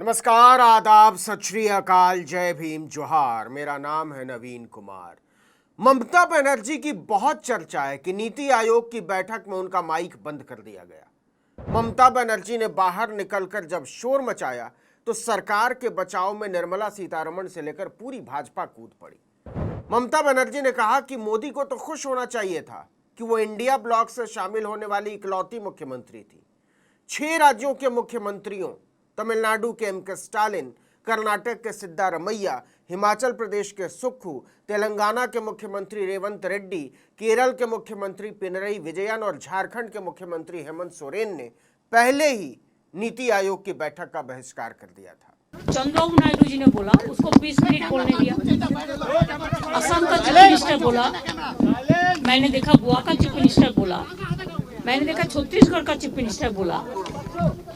नमस्कार, आदाब, सत श्री अकाल, जय भीम, जोहार। मेरा नाम है नवीन कुमार। ममता बनर्जी की बहुत चर्चा है कि नीति आयोग की बैठक में उनका माइक बंद कर दिया गया। ममता बनर्जी ने बाहर निकलकर जब शोर मचाया तो सरकार के बचाव में निर्मला सीतारमण से लेकर पूरी भाजपा कूद पड़ी। ममता बनर्जी ने कहा कि मोदी को तो खुश होना चाहिए था कि वो इंडिया ब्लॉक से शामिल होने वाली इकलौती मुख्यमंत्री थी। 6 राज्यों के मुख्यमंत्रियों, तमिलनाडु के एम के स्टालिन, कर्नाटक के सिद्धारमैया, हिमाचल प्रदेश के सुक्खू, तेलंगाना के मुख्यमंत्री रेवंत रेड्डी, केरल के मुख्यमंत्री पिनरई विजयन और झारखंड के मुख्यमंत्री हेमंत सोरेन ने पहले ही नीति आयोग की बैठक का बहिष्कार कर दिया था। चंद्रबाबू नायडू जी ने बोला, उसको 20 मिनट बोलने दिया। असम का चीफ मिनिस्टर बोला, मैंने देखा गोवा का चीफ मिनिस्टर बोला, मैंने देखा छत्तीसगढ़ का चीफ मिनिस्टर बोला।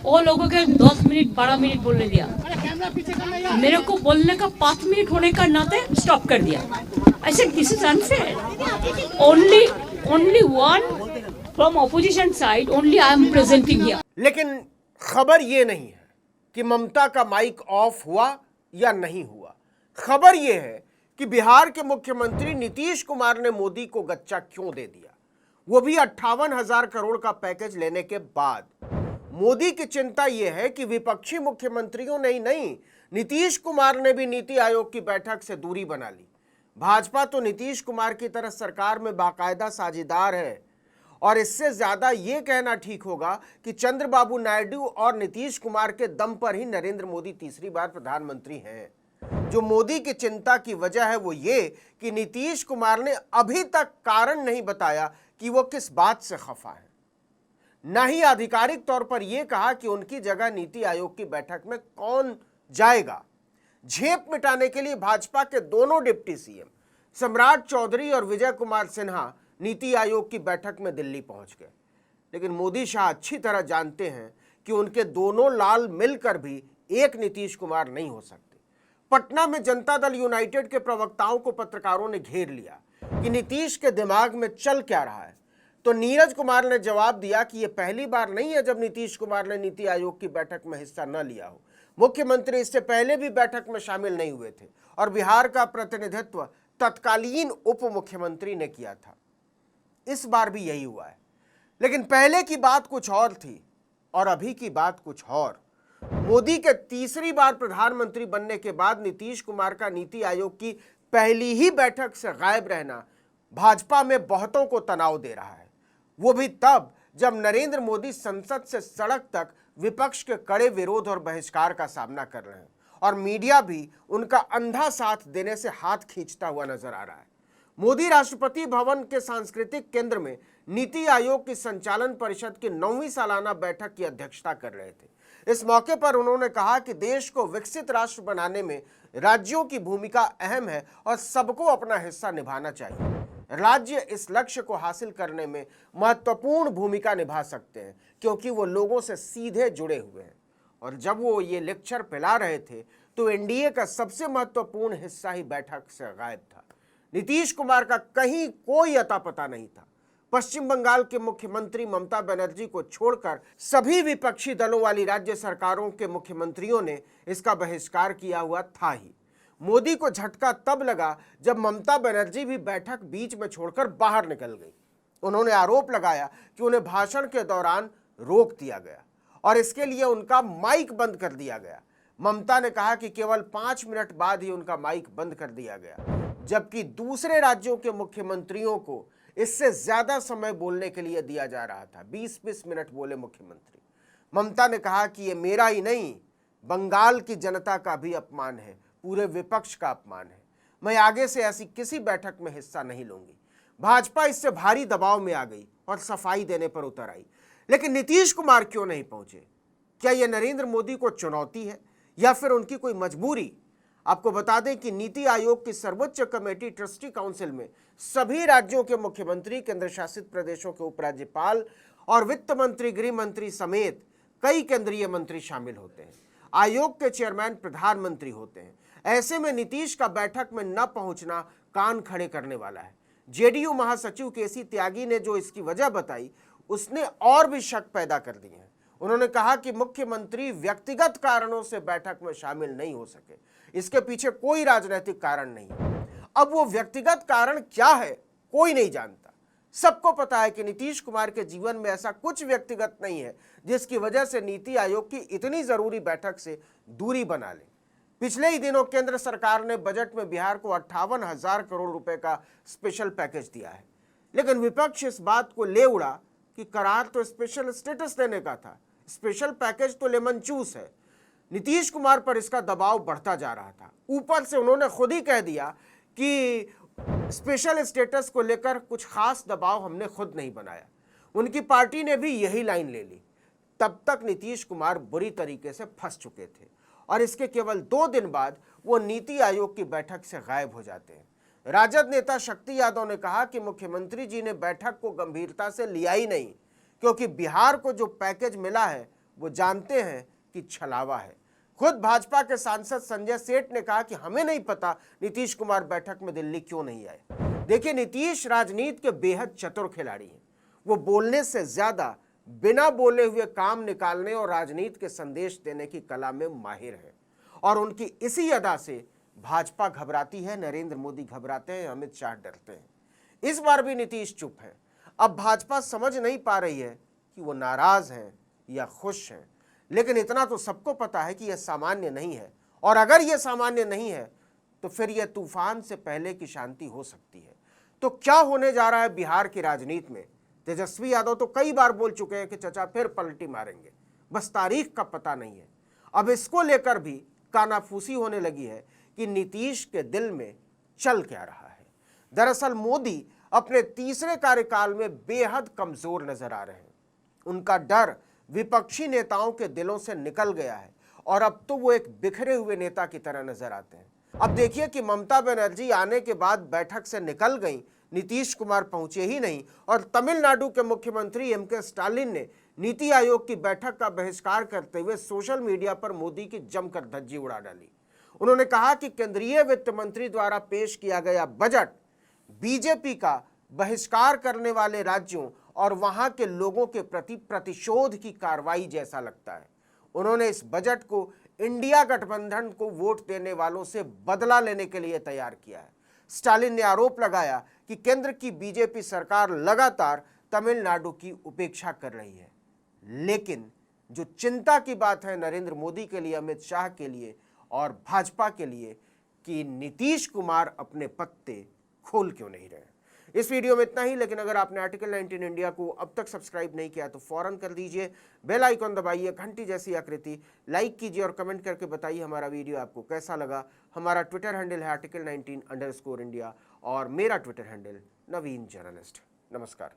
वो लोगों के 10 मिनट 12 मिनट बोलने दिया। मेरे को बोलने का 5 मिनट होने का नाते स्टॉप कर दिया। I said this is unfair. Only one from opposition side, only I am presenting here. लेकिन खबर ये नहीं है कि ममता का माइक ऑफ हुआ या नहीं हुआ। खबर यह है कि बिहार के मुख्यमंत्री नीतीश कुमार ने मोदी को गच्चा क्यों दे दिया, वो भी 58,000 करोड़ का पैकेज लेने के बाद। मोदी की चिंता यह है कि विपक्षी मुख्यमंत्रियों ने ही नहीं, नीतीश कुमार ने भी नीति आयोग की बैठक से दूरी बना ली। भाजपा तो नीतीश कुमार की तरह सरकार में बाकायदा साझेदार है, और इससे ज्यादा यह कहना ठीक होगा कि चंद्रबाबू नायडू और नीतीश कुमार के दम पर ही नरेंद्र मोदी तीसरी बार प्रधानमंत्री हैं। जो मोदी की चिंता की वजह है वो ये कि नीतीश कुमार ने अभी तक कारण नहीं बताया कि वो किस बात से खफा है, न ही आधिकारिक तौर पर यह कहा कि उनकी जगह नीति आयोग की बैठक में कौन जाएगा। झेप मिटाने के लिए भाजपा के दोनों डिप्टी सीएम सम्राट चौधरी और विजय कुमार सिन्हा नीति आयोग की बैठक में दिल्ली पहुंच गए। लेकिन मोदी शाह अच्छी तरह जानते हैं कि उनके दोनों लाल मिलकर भी एक नीतीश कुमार नहीं हो सकते। पटना में जनता दल यूनाइटेड के प्रवक्ताओं को पत्रकारों ने घेर लिया कि नीतीश के दिमाग में चल क्या रहा है, तो नीरज कुमार ने जवाब दिया कि यह पहली बार नहीं है जब नीतीश कुमार ने नीति आयोग की बैठक में हिस्सा न लिया हो। मुख्यमंत्री इससे पहले भी बैठक में शामिल नहीं हुए थे और बिहार का प्रतिनिधित्व तत्कालीन उप मुख्यमंत्री ने किया था। इस बार भी यही हुआ है। लेकिन पहले की बात कुछ और थी और अभी की बात कुछ और। मोदी के तीसरी बार प्रधानमंत्री बनने के बाद नीतीश कुमार का नीति आयोग की पहली ही बैठक से गायब रहना भाजपा में बहुतों को तनाव दे रहा है, वो भी तब जब नरेंद्र मोदी संसद से सड़क तक विपक्ष के कड़े विरोध और बहिष्कार का सामना कर रहे हैं और मीडिया भी उनका अंधा साथ देने से हाथ खींचता हुआ नजर आ रहा है। मोदी राष्ट्रपति भवन के सांस्कृतिक केंद्र में नीति आयोग की संचालन परिषद की 9वीं सालाना बैठक की अध्यक्षता कर रहे थे। इस मौके पर उन्होंने कहा कि देश को विकसित राष्ट्र बनाने में राज्यों की भूमिका अहम है और सबको अपना हिस्सा निभाना चाहिए। राज्य इस लक्ष्य को हासिल करने में महत्वपूर्ण भूमिका निभा सकते हैं क्योंकि वो लोगों से सीधे जुड़े हुए हैं। और जब वो ये लेक्चर पिला रहे थे तो एनडीए का सबसे महत्वपूर्ण हिस्सा ही बैठक से गायब था। नीतीश कुमार का कहीं कोई अता पता नहीं था। पश्चिम बंगाल के मुख्यमंत्री ममता बनर्जी को छोड़कर सभी विपक्षी दलों वाली राज्य सरकारों के मुख्यमंत्रियों ने इसका बहिष्कार किया हुआ था ही। मोदी को झटका तब लगा जब ममता बनर्जी भी बैठक बीच में छोड़कर बाहर निकल गई। उन्होंने आरोप लगाया कि उन्हें भाषण के दौरान रोक दिया गया और इसके लिए उनका माइक बंद कर दिया गया। ममता ने कहा कि केवल 5 मिनट बाद ही उनका माइक बंद कर दिया गया, जबकि दूसरे राज्यों के मुख्यमंत्रियों को इससे ज्यादा समय बोलने के लिए दिया जा रहा था। 20-20 मिनट बोले मुख्यमंत्री। ममता ने कहा कि यह मेरा ही नहीं, बंगाल की जनता का भी अपमान है, पूरे विपक्ष का अपमान है। मैं आगे से ऐसी किसी बैठक में हिस्सा नहीं लूंगी। भाजपा इससे भारी दबाव में आ गई और सफाई देने पर उतर आई। लेकिन नीतीश कुमार क्यों नहीं पहुंचे? क्या यह नरेंद्र मोदी को चुनौती है या फिर उनकी कोई मजबूरी? आपको बता दें कि नीति आयोग की सर्वोच्च कमेटी ट्रस्टी काउंसिल में सभी राज्यों के मुख्यमंत्री, केंद्र शासित प्रदेशों के उपराज्यपाल और वित्त मंत्री, गृह मंत्री समेत कई केंद्रीय मंत्री शामिल होते हैं। आयोग के चेयरमैन प्रधानमंत्री होते हैं। ऐसे में नीतीश का बैठक में न पहुंचना कान खड़े करने वाला है। जेडीयू महासचिव केसी त्यागी ने जो इसकी वजह बताई, उसने और भी शक पैदा कर दिए हैं। उन्होंने कहा कि मुख्यमंत्री व्यक्तिगत कारणों से बैठक में शामिल नहीं हो सके, इसके पीछे कोई राजनीतिक कारण नहीं है। अब वो व्यक्तिगत कारण क्या है कोई नहीं जानता। सबको पता है कि नीतीश कुमार के जीवन में ऐसा कुछ व्यक्तिगत नहीं है जिसकी वजह से नीति आयोग की इतनी जरूरी बैठक से दूरी बना ले। पिछले ही दिनों केंद्र सरकार ने बजट में बिहार को 58,000 करोड़ रुपए का स्पेशल पैकेज दिया है, लेकिन विपक्ष इस बात को ले उड़ा कि करार तो स्पेशल स्टेटस देने का था, स्पेशल पैकेज तो लेमन जूस है। नीतीश कुमार पर इसका दबाव बढ़ता जा रहा था। ऊपर से उन्होंने खुद ही कह दिया कि स्पेशल स्टेटस को लेकर कुछ खास दबाव हमने खुद नहीं बनाया। उनकी पार्टी ने भी यही लाइन ले ली। तब तक नीतीश कुमार बुरी तरीके से फंस चुके थे और इसके केवल 2 दिन बाद वो नीति आयोग की बैठक से गायब हो जाते हैं। राजद नेता शक्ति यादव ने कहा कि मुख्यमंत्री जी ने बैठक को गंभीरता से लिया ही नहीं, क्योंकि बिहार को जो पैकेज मिला है वो जानते हैं कि छलावा है। खुद भाजपा के सांसद संजय सेठ ने कहा कि हमें नहीं पता नीतीश कुमार बैठक में दिल्ली क्यों नहीं आए। देखिए, नीतीश राजनीति के बेहद चतुर खिलाड़ी हैं। वो बोलने से ज्यादा बिना बोले हुए काम निकालने और राजनीति के संदेश देने की कला में माहिर है और उनकी इसी अदा से भाजपा घबराती है, नरेंद्र मोदी घबराते हैं, अमित शाह डरते हैं। इस बार भी नीतीश चुप है। अब भाजपा समझ नहीं पा रही है कि वो नाराज हैं या खुश हैं, लेकिन इतना तो सबको पता है कि यह सामान्य नहीं है और अगर यह सामान्य नहीं है तो फिर यह तूफान से पहले की शांति हो सकती है। तो क्या होने जा रहा है बिहार की राजनीति में? तेजस्वी यादव तो कई बार बोल चुके हैं कि चचा फिर पलटी मारेंगे, बस तारीख का पता नहीं है। अब इसको लेकर भी कानाफूसी होने लगी है कि नीतीश के दिल में चल क्या रहा है। दरअसल मोदी अपने तीसरे कार्यकाल में बेहद कमजोर नजर आ रहे हैं। उनका डर विपक्षी नेताओं के दिलों से निकल गया है और अब तो वो एक बिखरे हुए नेता की तरह नजर आते हैं। अब देखिए कि ममता बनर्जी आने के बाद बैठक से निकल गई, नीतीश कुमार पहुंचे ही नहीं और तमिलनाडु के मुख्यमंत्री एम.के. स्टालिन ने नीति आयोग की बैठक का बहिष्कार करते हुए सोशल मीडिया पर मोदी की जमकर धज्जी उड़ा डाली। उन्होंने कहा कि केंद्रीय वित्त मंत्री द्वारा पेश किया गया बजट बीजेपी का बहिष्कार करने वाले राज्यों और वहां के लोगों के प्रति प्रतिशोध की कार्रवाई जैसा लगता है। उन्होंने इस बजट को इंडिया गठबंधन को वोट देने वालों से बदला लेने के लिए तैयार किया है। स्टालिन ने आरोप लगाया कि केंद्र की बीजेपी सरकार लगातार तमिलनाडु की उपेक्षा कर रही है। लेकिन जो चिंता की बात है नरेंद्र मोदी के लिए, अमित शाह के लिए और भाजपा के लिए कि नीतीश कुमार अपने पत्ते खोल क्यों नहीं रहे। इस वीडियो में इतना ही, लेकिन अगर आपने आर्टिकल 19 इंडिया को अब तक सब्सक्राइब नहीं किया तो फौरन कर दीजिए। बेल आइकॉन दबाइए, घंटी जैसी आकृति, लाइक कीजिए और कमेंट करके बताइए हमारा वीडियो आपको कैसा लगा। हमारा ट्विटर हैंडल है article19_India और मेरा ट्विटर हैंडल नवीन जर्नलिस्ट। नमस्कार।